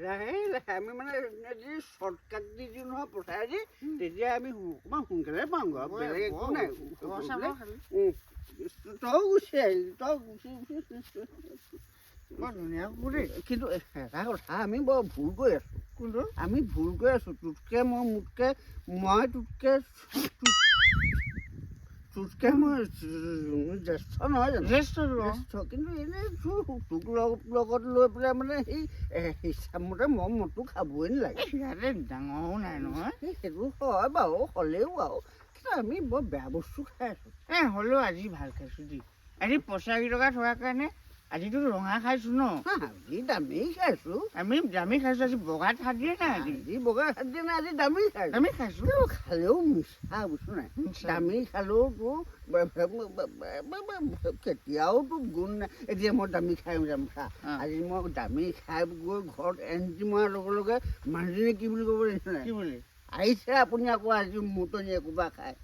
লাহে লাহে আমি মানে যদি শ্বৰ্টকাট দি দিওঁ নহয় পঠাই দি তেতিয়া আমি অকণমান সোনকালে পাওঁগৈ আৰু বেলেগ একো নাই তই গুচি আহিলি তই গুচি বৰ ধুনীয়া কুকুৰ কিন্তু এটা কথা আমি বৰ ভুল কৰি আছোঁ কোনটো আমি ভুল কৰি আছোঁ তোতকৈ মই তোতকৈ মই জ্যেষ্ঠ নহয় জানো জ্যেষ্ঠ কিন্তু এনেই তোক লগত লৈ পেলাই মানে সেই হিচাপমতে মই মদটো খাবই নালাগে ইয়াতে ডাঙৰো নাই নহয় সেইটো হয় বাৰু হ'লেও বাৰু কিন্তু আমি বৰ বেয়া বস্তু খাই আছোঁ হ'লেও আজি ভাল খাইছোঁ দেই আজি পইচা কেইটকা থকাৰ কাৰণে আজিতো ৰঙা খাইছোঁ ন আজি দামী খাইছোঁ আমি দামী খাইছোঁ আজি বগা থাক দিয়ে নাই আজি বগা খাই দিয়া নাই আজি দামী খাইছোঁ দামী খাইছোঁ খালেও মিছা বুজিছোঁ নাই দামী খালেও তোৰ কেতিয়াও তোৰ গুণ নাই এতিয়া মই দামী খাই যাম খা আজি মই দামী খাই গৈ ঘৰত এণ্ট্ৰি মৰাৰ লগে লগে মানুহজনীয়ে কি বুলি ক'ব জানিছে কি বুলি আহিছে আপুনি আকৌ আজি মুটনি একোবা খায়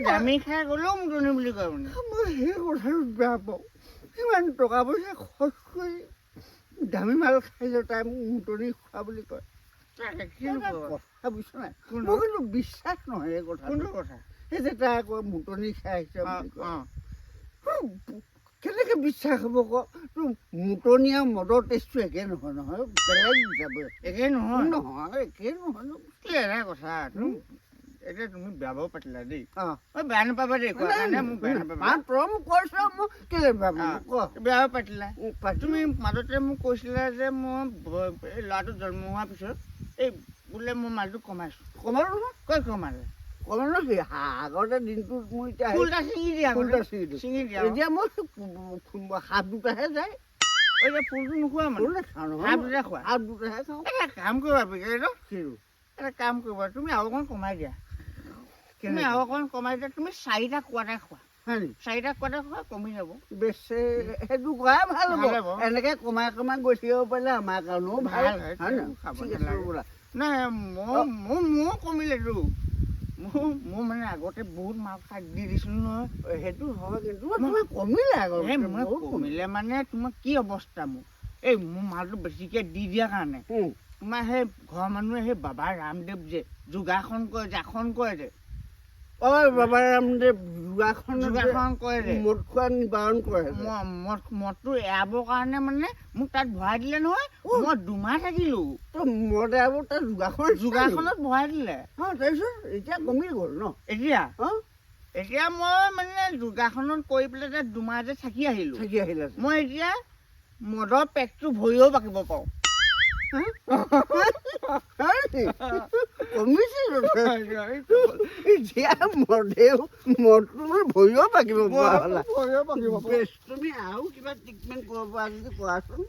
দামী খাই গ'লেও মুটনি বুলি কয় মানে মই সেই কথাটো বেয়া পাওঁ ইমান টকা পইচা খৰচ কৰি দামী মাল খাইছে তাই মোক মুটনি খোৱা বুলি কয় কথা বুজিছ নাই মোৰ কিন্তু বিশ্বাস নহয় এই কথা কোনটো কথা সেই যে তাই আকৌ মুটনি খাই আহিছে বুলি কয় কেনেকৈ বিশ্বাস হ'ব ক তোৰ মুটনি আৰু মদৰ টেষ্টটো একে নহয় নহয় বেলেগ যাব একে নহয় নহয় একে নহয় এটা কথা এতিয়া তুমি বেয়া পাব পাতিলা দেই বেয়া নাপাবা দেই কোৱা কাৰণে মোক বেয়া নাপাবা তই মোক কৈছ মোক কেলৈ বেয়া বেয়া পাতিলা তুমি মাজতে মোক কৈছিলা যে মই এই ল'ৰাটো জন্ম হোৱাৰ পিছত এই বোলে মই মালটো কমাইছোঁ কমালো নহয় কৈ কমালে কমালো কি আগতে দিনটোত মোৰ এতিয়া ফুলটা ছিঙি দিয়া ছিঙি দিয়া এতিয়া মই সাপ দুটাহে যায় এতিয়া ফুলটো নোখোৱা মানে সাপ দুটা খোৱা সাপ দুটাহে খাওঁ এটা কাম কৰিবা বিকেটো এটা কাম কৰিবা তুমি আৰু অকণ কমাই দিয়া তুমি আৰু অকণ কমাই দিয়া তুমি 4টা কোৱাটা খোৱা হয় নেকি 4টা কোৱাটা খোৱা কমি যাব বেছি সেইটো খোৱাই ভাল হ'ব এনেকৈ কমাই কমাই গৈ থাকিব পাৰিলে আমাৰ কাৰণেও ভাল হয় নাই মোৰ কমিলেতো মোৰ মানে আগতে বহুত মাল খাই দি দিছিলোঁ নহয় সেইটো হয় কিন্তু তোমাৰ কমিলে আগতে মই কমিলে মানে তোমাৰ কি অৱস্থা মোৰ এই মোৰ মালটো বেছিকৈ দি দিয়াৰ কাৰণে তোমাৰ সেই ঘৰৰ মানুহে সেই বাবা ৰামদেৱ যে যোগাসন কৰে যে আসন কৰে যে বাবা ৰামদেৱ যোগাসন কৰে যে মদ খোৱা নিবাৰণ কৰে মদটো এৰাবৰ কাৰণে মানে মোক তাত ভৰাই দিলে নহয় মই 2 মাহ থাকিলোঁ মদ এৰাব তাত যোগাসনত ভৰাই দিলে তাৰপিছত এতিয়া কমি গ'ল ন এতিয়া মই মানে যোগাসনত কৰি পেলাই তাত 2 মাহ যে থাকি আহিলোঁ মই এতিয়া মদৰ পেকটো ভৰিও বাকিব পাৰোঁ কমিছে এতিয়া মদটো ভৰিও পাকিব পৰা তুমি আৰু কিবা ট্ৰিটমেণ্ট কৰিব পৰা যদি কোৱাচোন